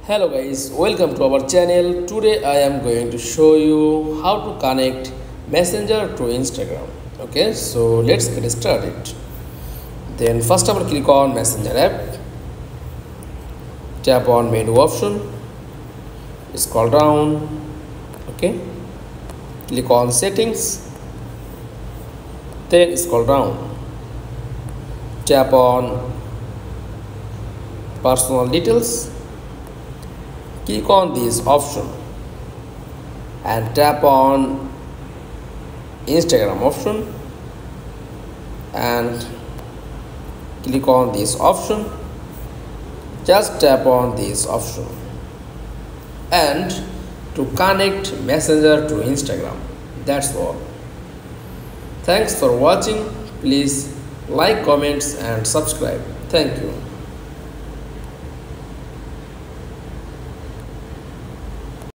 Hello guys, welcome to our channel. Today I am going to show you how to connect Messenger to Instagram. Okay, so let's get started. Then first of all click on Messenger app. Tap on menu option. Scroll down. Okay. Click on settings. Then scroll down. Tap on personal details. Click on this option and tap on Instagram option and click on this option. Just tap on this option and to connect Messenger to Instagram. That's all. Thanks for watching. Please like, comments and subscribe. Thank you.